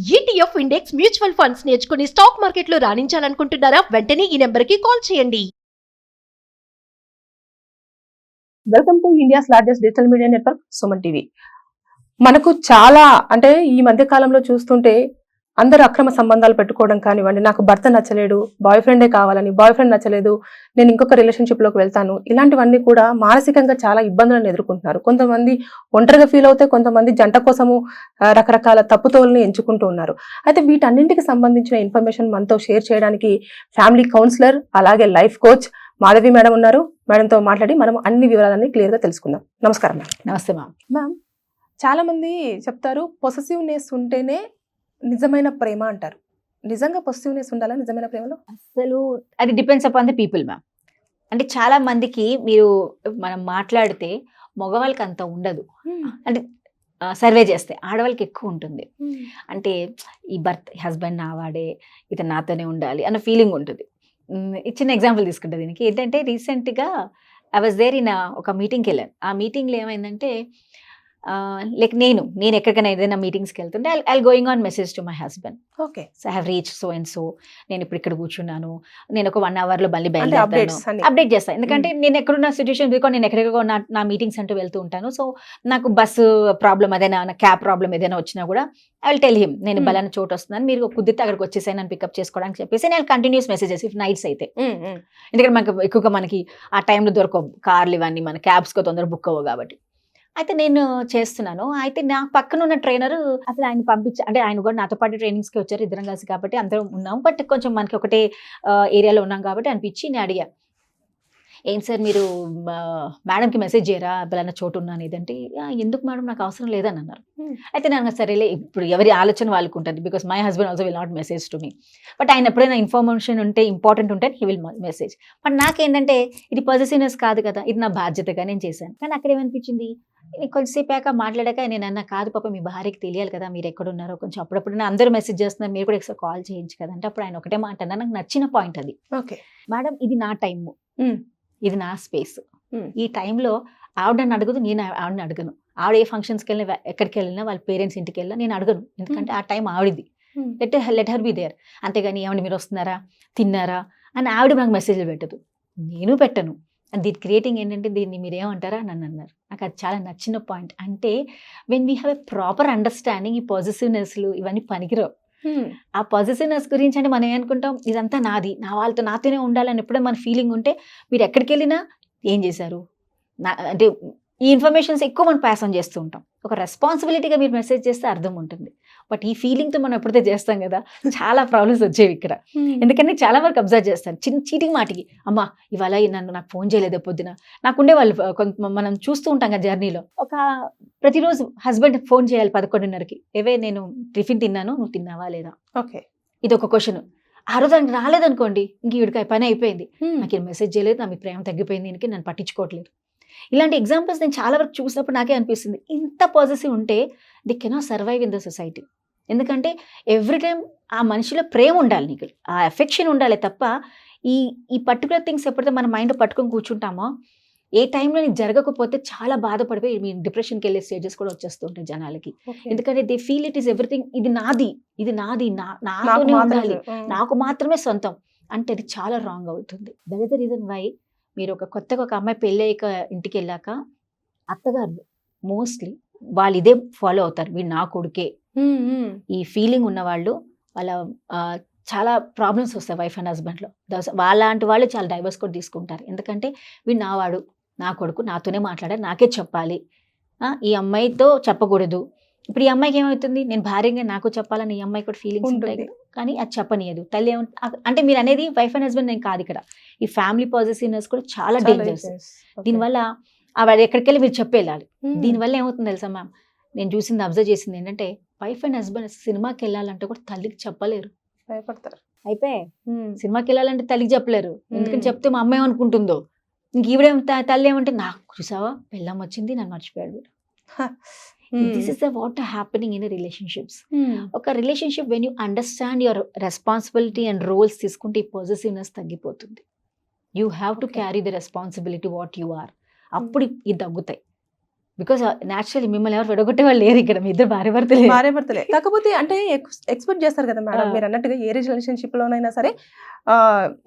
ETF index mutual funds నేర్చుకుని stock మార్కెట్లో రాణించాలనుకుంటున్నారా? వెంటనే ఈ నెంబర్కి కాల్ చేయండి. Welcome to India's largest digital media network Suman TV. మనకు చాలా అంటే ఈ మధ్య కాలంలో చూస్తుంటే అందరూ అక్రమ సంబంధాలు పెట్టుకోవడం కానివ్వండి, నాకు భర్త నచ్చలేడు, బాయ్ ఫ్రెండే కావాలని, బాయ్ ఫ్రెండ్ నచ్చలేదు, నేను ఇంకొక రిలేషన్షిప్ లోకి వెళ్తాను, ఇలాంటివన్నీ కూడా మానసికంగా చాలా ఇబ్బందులను ఎదుర్కొంటున్నారు. కొంతమంది ఒంటరిగా ఫీల్ అవుతే, కొంతమంది జంట కోసము రకరకాల తప్పుతోల్ని ఎంచుకుంటూ ఉన్నారు. అయితే వీటన్నింటికి సంబంధించిన ఇన్ఫర్మేషన్ మనతో షేర్ చేయడానికి ఫ్యామిలీ కౌన్సిలర్ అలాగే లైఫ్ కోచ్ మాధవి మేడం ఉన్నారు. మేడంతో మాట్లాడి మనం అన్ని వివరాలన్నీ క్లియర్ గా తెలుసుకుందాం. నమస్కారం మ్యామ్. నమస్తే మ్యామ్. మ్యామ్, చాలా మంది చెప్తారు పొసెసివ్నెస్ ఉంటేనే నిజమైన ప్రేమ అంటారు. నిజంగా పొసెసివ్నెస్ ఉండాలా నిజమైన ప్రేమలో? అసలు అది depends upon the people ma'am. అంటే చాలా మందికి మీరు మనం మాట్లాడితే మగవాళ్ళకి అంత ఉండదు. అంటే సర్వే చేస్తే ఆడవాళ్ళకి ఎక్కువ ఉంటుంది. అంటే ఈ హస్బెండ్ నావాడే, ఇతను నాతోనే ఉండాలి అన్న ఫీలింగ్ ఉంటుంది. చిన్న ఎగ్జాంపుల్ తీసుకుంటే దీనికి ఏంటంటే, రీసెంట్గా ఐ వాజ్ దేర్ ఇన్ ఒక మీటింగ్కి వెళ్ళాను. ఆ మీటింగ్లో ఏమైందంటే, లైక్ నేను ఎక్కడికైనా ఏదైనా మీటింగ్స్కి వెళ్తుంటే I going on message to my husband. Okay, so I have reach so and so, నేను ఇప్పుడు ఇక్కడ కూర్చున్నాను, నేను ఒక 1 hourలో మళ్ళీ బయలుదేరుతాను, అప్డేట్ చేస్తాను. ఎందుకంటే నేను ఎక్కడున్న సిచ్యువేషన్ బికాజ్ నేను ఎక్కడికో నా మీటింగ్స్ అంటూ వెళ్తూ ఉంటాను. సో నాకు బస్సు ప్రాబ్లం ఏదైనా, క్యాబ్ ప్రాబ్లం ఏదైనా వచ్చినా కూడా ఐ విల్ టెల్ హిమ్, నేను బలానా చోటు వస్తున్నాను, మీరు కుదిరితే అక్కడికి వచ్చేసాయి నన్ను పికప్ చేసుకోవడానికి చెప్పేసి నేను కంటిన్యూస్ మెసేజెస్ ఇఫ్ నైట్స్ అయితే. ఎందుకంటే మనకి ఆ టైంలో దొరకవు కార్లు, ఇవన్నీ మన క్యాబ్స్కో తొందరగా బుక్ అవ్వవు కాబట్టి. అయితే నేను చేస్తున్నాను. అయితే నా పక్కన ఉన్న ట్రైనర్ అసలు ఆయన అంటే ఆయన కూడా నాతో పాటు ట్రైనింగ్స్కి వచ్చారు, ఇద్దరం కలిసి కాబట్టి అందరం ఉన్నాం. బట్ కొంచెం మనకి ఒకటే ఏరియాలో ఉన్నాం కాబట్టి అనిపించి నేను అడిగా, ఏం సార్ మీరు మేడంకి మెసేజ్ చేయరా బలానా చోటు ఉన్నాను ఇదంటే, ఎందుకు మేడం నాకు అవసరం లేదని అన్నారు. అయితే నేను సరేలే, ఇప్పుడు ఎవరి ఆలోచన వాళ్ళకు ఉంటుంది. Because my husband also will not message to me. But ఆయన ఎప్పుడైనా ఇన్ఫర్మేషన్ ఉంటే, ఇంపార్టెంట్ ఉంటే హీ విల్ మెసేజ్. బట్ నాకేంటంటే ఇది పొజిటివ్నెస్ కాదు కదా, ఇది నా బాధ్యతగా నేను చేశాను. కానీ అక్కడ ఏమనిపించింది, కొంచెంసేపాక మాట్లాడాక నేను అన్నా, కాదు పాప మీ భార్యకి తెలియాలి కదా మీరు ఎక్కడున్నారో, కొంచెం అప్పుడప్పుడు అందరూ మెసేజ్ చేస్తున్నారు, మీరు కూడా ఒకసారి కాల్ చేయించు కదా అంటే, అప్పుడు ఆయన ఒకటే మాట అన్నా, నాకు నచ్చిన పాయింట్ అది. ఓకే మేడం, ఇది నా టైము, ఇది నా స్పేస్. ఈ టైంలో ఆవిడ నన్ను అడగదు, నేను ఆవిడని అడగను. ఆవిడ ఏ ఫంక్షన్స్కి వెళ్ళినా, ఎక్కడికి వెళ్ళినా, వాళ్ళ పేరెంట్స్ ఇంటికి వెళ్ళినా నేను అడగను. ఎందుకంటే ఆ టైం ఆవిడది. Let her be there. అంతేగాని ఏమండి మీరు వస్తున్నారా, తిన్నారా అని ఆవిడ నాకు మెసేజ్లు పెట్టదు, నేను పెట్టను. అండ్ దీని క్రియేటింగ్ ఏంటంటే, దీన్ని మీరు ఏమంటారా అని అన్నారు. నాకు అది చాలా నచ్చిన పాయింట్. అంటే when we have a proper understanding, ఈ పాజిటివ్నెస్లు ఇవన్నీ పనికిరావు. ఆ పాజిటివ్నెస్ గురించి అంటే మనం ఏమనుకుంటాం, ఇదంతా నాది, నా వాళ్ళతో నాతోనే ఉండాలని ఎప్పుడో మన ఫీలింగ్ ఉంటే, మీరు ఎక్కడికి వెళ్ళినా ఏం చేశారు అంటే ఈ ఇన్ఫర్మేషన్స్ ఎక్కువ మనం పాస్ ఆన్ చేస్తూ ఉంటాం. ఒక రెస్పాన్సిబిలిటీగా మీరు మెసేజ్ చేస్తే అర్థం ఉంటుంది. బట్ ఈ ఫీలింగ్తో మనం ఎప్పుడైతే చేస్తాం కదా, చాలా ప్రాబ్లమ్స్ వచ్చేవి ఇక్కడ. ఎందుకంటే చాలా వరకు అబ్జర్వ్ చేస్తాను, చీటికి మాటికి, అమ్మ ఇవాళ నాకు ఫోన్ చేయలేదు పొద్దున. నాకుండే వాళ్ళు మనం చూస్తూ ఉంటాం కదా జర్నీలో, ఒక ప్రతిరోజు హస్బెండ్ ఫోన్ చేయాలి 11:30కి, ఏవే నేను టిఫిన్ తిన్నాను, నువ్వు తిన్నావా లేదా. ఓకే, ఇది ఒక క్వశ్చన్. ఆ రోజు ఆయనకి రాలేదనుకోండి, ఇంక వీడికి పని అయిపోయింది, నాకు ఈ మెసేజ్ చేయలేదు, నా మీ ప్రేమ తగ్గిపోయింది, దీనికి నన్ను పట్టించుకోవట్లేదు. ఇలాంటి ఎగ్జాంపుల్స్ నేను చాలా వరకు చూసినప్పుడు నాకే అనిపిస్తుంది, ఇంత పాజిటివ్ ఉంటే the cannot survive in the society. ఎందుకంటే ఎవ్రీ టైం ఆ మనిషిలో ప్రేమ ఉండాలి, నీకు ఆ ఎఫెక్షన్ ఉండాలి తప్ప ఈ పర్టికులర్ థింగ్స్ ఎప్పుడైతే మన మైండ్ పట్టుకొని కూర్చుంటామో, ఏ టైంలో నీకు జరగకపోతే చాలా బాధపడిపోయి మీ డిప్రెషన్కి వెళ్ళే స్టేజెస్ కూడా వచ్చేస్తుంటాయి జనాలకి. ఎందుకంటే they feel it is everything, ఇది నాది, నాతోనే ఉండాలి, నాకు మాత్రమే సొంతం అంటే అది చాలా రాంగ్ అవుతుంది. That is the reason why మీరు కొత్తగా ఒక అమ్మాయి పెళ్ళయ్యాక ఇంటికి వెళ్ళాక అత్తగారు మోస్ట్లీ వాళ్ళు ఇదే ఫాలో అవుతారు, వీడు నా కొడుకే. ఈ ఫీలింగ్ ఉన్న వాళ్ళు వాళ్ళ చాలా ప్రాబ్లమ్స్ వస్తాయి వైఫ్ అండ్ హస్బెండ్లో. వాళ్ళంటి వాళ్ళు చాలా డైవర్స్ కూడా తీసుకుంటారు. ఎందుకంటే వీడు నావాడు, నా కొడుకు, నాతోనే మాట్లాడారు, నాకే చెప్పాలి, ఈ అమ్మాయితో చెప్పకూడదు. ఇప్పుడు ఈ అమ్మాయికి ఏమవుతుంది, నేను భార్యగా నాకు చెప్పాలని ఈ అమ్మాయి కూడా ఫీలింగ్స్ ఉంటాయి, కానీ అది చెప్పనీయదు. తల్లి అంటే మీరు అనేది వైఫ్ అండ్ హస్బెండ్ నేను కాదు ఇక్కడ, ఈ ఫ్యామిలీ పాజిటివ్నెస్ కూడా చాలా డేంజర్స్. దీనివల్ల ఆవిడ ఎక్కడికి వెళ్ళి మీరు చెప్పేళ్ళాలి. దీనివల్ల ఏమవుతుంది తెలుసా మ్యామ్, నేను చూసింది అబ్జర్వ్ చేసింది ఏంటంటే, వైఫ్ అండ్ హస్బెండ్ సినిమాకి వెళ్ళాలంటే కూడా తల్లికి చెప్పలేరు, భయపడతారు. అయిపోయి సినిమాకి వెళ్ళాలంటే తల్లికి చెప్పలేరు. ఎందుకని చెప్తే మా అమ్మాయి అనుకుంటుందో, ఇంక ఈవిడేం తల్లి ఏమంటే, నాకు చూసావా పెళ్ళాం వచ్చింది, నన్ను మర్చిపోయాడు. This is what happening in relationships. ఒక relationship when you understand your responsibility and roles తీసుకుంటే ఈ పాజిటివ్నెస్ తగ్గిపోతుంది. You have to carry the responsibility what you are. అప్పుడు ఇది తగ్గుతాయి. బికాస్ న్యాచురల్లీ మిమ్మల్ని ఎవరు విడగొట్టే వాళ్ళు లేరు ఇక్కడ, మీ ఇద్దరు భార్య భర్తలే. భార్య భర్తలే. కాకపోతే అంటే ఎక్స్పెక్ట్ చేస్తారు కదా మేడం, ఆ. మీరు అన్నట్టుగా ఏ రిలేషన్షిప్ లోనైనా సరే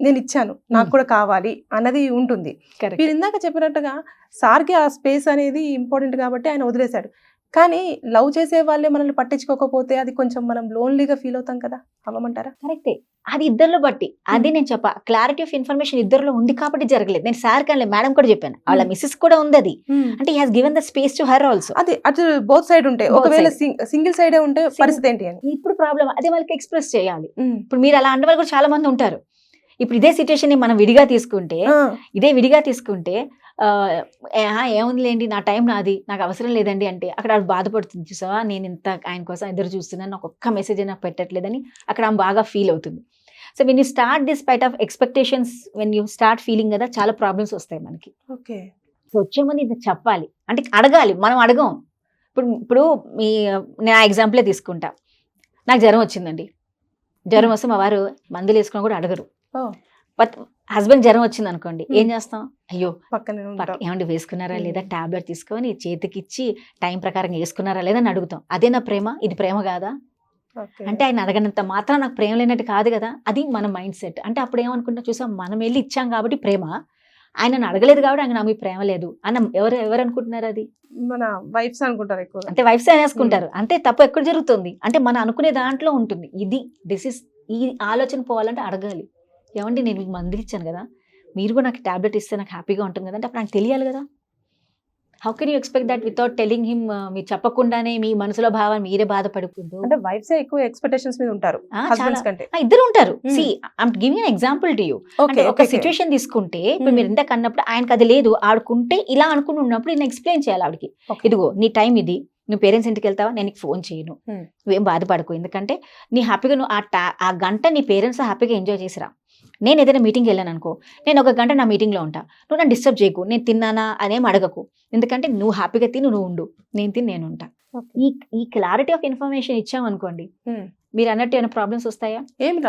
నేను ఇచ్చాను, నాకు కూడా కావాలి అన్నది ఉంటుంది. కరెక్ట్. మీరు ఇందాక చెప్పినట్టుగా సార్కి ఆ స్పేస్ అనేది ఇంపార్టెంట్ కాబట్టి ఆయన వదిలేశాడు. కానీ లవ్ చేసే వాళ్ళే మనల్ని పట్టించుకోకపోతే అది కొంచెం మనం లోన్లీగా ఫీల్ అవుతాం కదా, అవ్వమంటారా? కరెక్టే, అది ఇద్దరిలో బట్టి. అది నేను చెప్పా, క్లారిటీ ఆఫ్ ఇన్ఫర్మేషన్ ఇద్దరిలో ఉంది కాబట్టి జరగలేదు. నేను సార్ కానీ మేడం కూడా చెప్పాను, వాళ్ళ మిస్సెస్ కూడా ఉంది అది. అంటే he has given the space to her also. అది అటు బోత్ సైడ్ ఉంటాయి. Both ఒకవేళ సింగిల్ సైడే ఉంటే పరిస్థితి ఏంటి అని. ఇప్పుడు ప్రాబ్లం అదే వాళ్ళకి ఎక్స్ప్రెస్ చేయాలి. ఇప్పుడు మీరు అలా అన్న వాళ్ళు కూడా చాలా మంది ఉంటారు. ఇప్పుడు ఇదే సిచ్యుయేషన్ ని మనం విడిగా తీసుకుంటే ఏముందిలేండి, నా టైం నాది, నాకు అవసరం లేదండి అంటే అక్కడ ఆవిడ బాధపడుతుంది. చూసావా, నేను ఇంత ఆయన కోసం ఎదురు చూస్తున్నాను, నాకు ఒక్క మెసేజ్ నాకు పెట్టట్లేదని అక్కడ ఆమె బాగా ఫీల్ అవుతుంది. So when you start this spite of expectations, when you start feeling కదా, చాలా ప్రాబ్లమ్స్ వస్తాయి మనకి. ఓకే. సో వచ్చే ముందు ఇది చెప్పాలి, అంటే అడగాలి. మనం అడగం. ఇప్పుడు నేను ఆ ఎగ్జాంపులే తీసుకుంటా. నాకు జ్వరం వచ్చిందండి, జ్వరం వస్తే మా వారు మందులు వేసుకున్నా కూడా అడగరు. బట్ హస్బెండ్ జ్వరం వచ్చింది అనుకోండి, ఏం చేస్తాం, అయ్యో పక్కనే ఏమండి వేసుకున్నారా లేదా, టాబ్లెట్ తీసుకొని చేతికి ఇచ్చి టైం ప్రకారం వేసుకున్నారా లేదా అని అడుగుతాం. అదే నా ప్రేమ, ఇది ప్రేమ కాదా? అంటే ఆయన అడగనంత మాత్రం నాకు ప్రేమ లేనట్టు కాదు కదా. అది మన మైండ్ సెట్. అంటే అప్పుడు ఏమనుకుంటా, చూసాం మనం వెళ్ళి ఇచ్చాం కాబట్టి ప్రేమ, ఆయన అడగలేదు కాబట్టి ఆయన నాకు ప్రేమ లేదు అన్న ఎవరు అనుకుంటున్నారు? అది మన వైఫ్స్ అనుకుంటారు ఎక్కువ. అంటే వైఫ్స్ అనేసుకుంటారు. అంటే తప్పు ఎక్కడ జరుగుతుంది అంటే మనం అనుకునే దాంట్లో ఉంటుంది. ఈ ఆలోచన పోవాలంటే అడగాలి. ఏమండి నేను మీకు మందులు ఇచ్చాను కదా, మీరు కూడా నాకు టాబ్లెట్ ఇస్తే నాకు హ్యాపీగా ఉంటుంది కదా అంటే అప్పుడు నాకు తెలియాలి కదా. How can you expect that without telling him? మీరు చెప్పకుండానే మీ మనసులో భావాన్ని మీరే బాధపడుకుంటూ. అంటే వైఫ్స్ ఎక్కువ ఎక్స్పెక్టేషన్స్ మీద ఉంటారు హస్బెండ్స్ కంటే. ఇద్దరు ఉంటారు. C I'm giving an example to you. అంటే ఒక సిచ్యువేషన్ తీసుకుంటే ఇప్పుడు మీరు ఇంత కన్నప్పుడు ఆయనకు అది లేదు, ఆడుకుంటే ఇలా అనుకుని ఉన్నప్పుడు నేను ఎక్స్ప్లెయిన్ చేయాలి ఆవిడకి, ఇదిగో నీ టైం ఇది, నువ్వు పేరెంట్స్ ఇంటికి వెళ్తావా, నేను నీకు ఫోన్ చేయను, నువ్వేం బాధపడకు, ఎందుకంటే నీ హ్యాపీగా నువ్వు ఆ గంట నీ పేరెంట్స్ హ్యాపీగా ఎంజాయ్ చేసిరా. నేను ఏదైనా మీటింగ్కి వెళ్ళాను అనుకో, నేను ఒక గంట నా మీటింగ్లో ఉంటా, నువ్వు నన్ను డిస్టర్బ్ చేయకు, నేను తిన్నానా అదేం అడగకు, ఎందుకంటే నువ్వు హ్యాపీగా నువ్వు ఉండు, నేను తిని నేను ఉంటా. ఈ క్లారిటీ ఆఫ్ ఇన్ఫర్మేషన్ ఇచ్చామనుకోండి, మీరు అన్నట్టు ఏమైనా ప్రాబ్లమ్స్ వస్తాయా?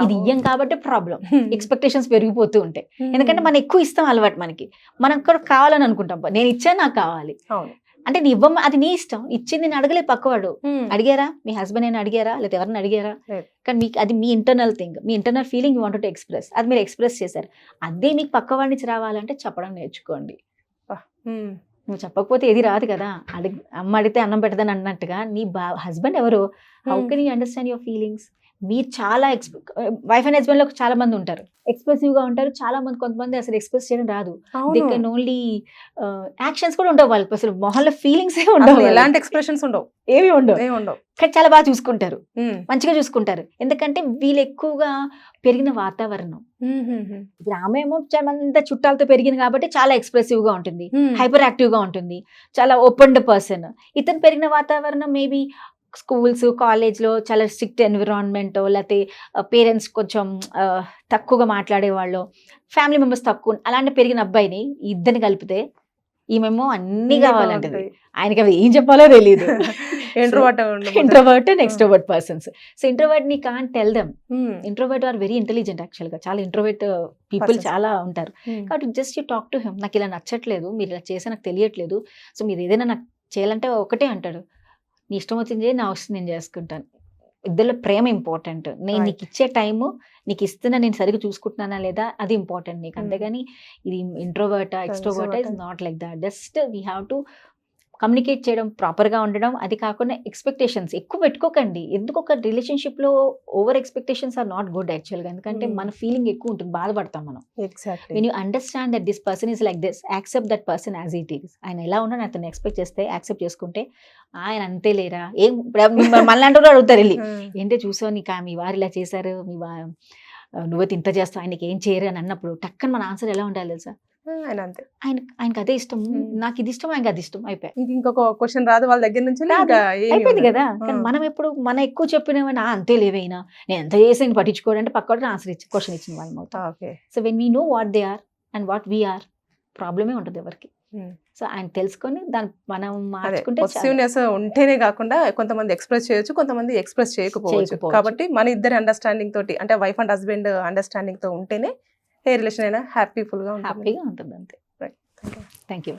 ఇది ఇయ్యం కాబట్టి ప్రాబ్లం, ఎక్స్పెక్టేషన్స్ పెరిగిపోతూ ఉంటాయి. ఎందుకంటే మనం ఎక్కువ ఇస్తాం అలవాటు, మనం కూడా కావాలని అనుకుంటాం, నేను ఇచ్చా నాకు కావాలి అంటే నీ ఇవ్వమ, అది నీ ఇష్టం. ఇచ్చింది నేను అడగలే, పక్కవాడు అడిగారా, మీ హస్బెండ్ అయినా అడిగారా, లేదా ఎవరిని అడిగారా? కానీ మీకు అది మీ ఇంటర్నల్ థింగ్, మీ internal feeling you want to express, అది మీరు ఎక్స్ప్రెస్ చేశారు. అదే మీకు పక్కవాడి నుంచి రావాలంటే చెప్పడం నేర్చుకోండి. నువ్వు చెప్పకపోతే ఏది రాదు కదా. అమ్మ అడిగితే అన్నం పెట్టదని అన్నట్టుగా నీ హస్బెండ్ ఎవరు, how can you understand your feelings? మీరు చాలా వైఫ్ అండ్ హస్బెండ్ లో చాలా మంది ఉంటారు, ఎక్స్ప్రెసివ్ గా ఉంటారు, చాలా మంది, కొంతమంది అసలు ఎక్స్ప్రెస్ చేయడం రాదు. దే కెన్ ఓన్లీ యాక్షన్స్ కూడా ఉండవు వాళ్ళకి, అసలు మొహంలో ఫీలింగ్స్ ఉండవు, ఎలాంటి ఎక్స్ప్రెషన్స్ ఉండవు, ఏవి ఉండవు. కానీ చాలా బాగా చూసుకుంటారు, మంచిగా చూసుకుంటారు. ఎందుకంటే వీళ్ళు ఎక్కువగా పెరిగిన వాతావరణం. ఇప్పుడు ఆమె ఏమో చాలా చుట్టాలతో పెరిగింది కాబట్టి చాలా ఎక్స్ప్రెసివ్ గా ఉంటుంది, హైపర్ యాక్టివ్ గా ఉంటుంది, చాలా ఓపెన్ పర్సన్. ఇతను పెరిగిన వాతావరణం మేబీ స్కూల్స్ కాలేజ్లో చాలా స్ట్రిక్ట్ ఎన్విరాన్మెంట్, లేకపోతే పేరెంట్స్ కొంచెం తక్కువగా మాట్లాడేవాళ్ళు, ఫ్యామిలీ మెంబర్స్ తక్కువ, అలాంటి పెరిగిన అబ్బాయిని ఇద్దరిని కలిపితే ఈమెమో అన్ని కావాలంటది, ఆయనకి అవి ఏం చెప్పాలో తెలియదు. Introvert and extrovert persons. So introvert నీ can't tell them, introvert are very intelligent. యాక్చువల్గా చాలా ఇంట్రోవర్ట్ పీపుల్ చాలా ఉంటారు. కాబట్టి just you talk to him, నాకు ఇలా నచ్చట్లేదు, మీరు ఇలా చేస్తే నాకు తెలియట్లేదు, సో మీరు ఏదైనా నాకు చేయాలంటే ఒకటే అంటాడు, నీ ఇష్టం వచ్చింది నా వస్తుంది నేను చేసుకుంటాను. ఇద్దరిలో ప్రేమ ఇంపార్టెంట్. నేను నీకు ఇచ్చే టైము, నీకు ఇస్తున్నా నేను సరిగ్గా చూసుకుంటున్నానా లేదా, అది ఇంపార్టెంట్ నీకు. అంతేగాని ఇది introvert extrovert is not like that. Just we have to communicate చేయడం, ప్రాపర్గా ఉండడం. అది కాకుండా ఎక్స్పెక్టేషన్స్ ఎక్కువ పెట్టుకోకండి. ఎందుకు ఒక రిలేషన్షిప్లో over expectations are not good యాక్చువల్గా. ఎందుకంటే మన ఫీలింగ్ ఎక్కువ ఉంటుంది, బాధపడతాం మనం. When you understand that this person is like this, accept that person as it is. ఆయన ఎలా ఉన్నాడో అతను ఎక్స్పెక్ట్ చేస్తే, యాక్సెప్ట్ చేసుకుంటే, ఆయన అంతే లేరా ఏం మళ్ళీ కూడా అడుగుతారు వెళ్ళి, ఏంటో చూసావు నీకు మీ వారు ఇలా చేశారు, నువ్వైతే ఇంత చేస్తావు, ఆయనకి ఏం చేయరు అని అన్నప్పుడు టక్కని మన ఆన్సర్ ఎలా ఉండాలి తెలుసా? ఆయనకి అదే ఇష్టం, నాకు ఇది ఇష్టం, ఆయనకి అది ఇష్టం, అయిపోయి ఇంకొక క్వశ్చన్ రాదు వాళ్ళ దగ్గర నుంచి, అయిపోయింది కదా. కానీ మనం ఎప్పుడు మనం ఎక్కువ చెప్పినవన్నా అంతే లేవైనా నేను ఎంత చేసి నేను పట్టించుకోవాలంటే పక్క ఆన్సర్ ఇచ్చి క్వశ్చన్ ఇచ్చిన వాళ్ళం అవుతాం. So when we know what they are and what we are, ప్రాబ్లమే ఉంటుంది ఎవరికి. సో ఆయన తెలుసుకొని దాన్ని మనం మార్చుకుంటే ఉంటేనే కాకుండా కొంతమంది ఎక్స్ప్రెస్ చేయొచ్చు, కొంతమంది ఎక్స్ప్రెస్ చేయకపోవచ్చు. కాబట్టి మన ఇద్దరి అండర్స్టాండింగ్ తోటి, అంటే వైఫ్ అండ్ హస్బెండ్ అండర్స్టాండింగ్ తో ఉంటేనే ఏ రిలేషన్ అయినా హ్యాపీగా ఉంటుంది అంతే. Thank you.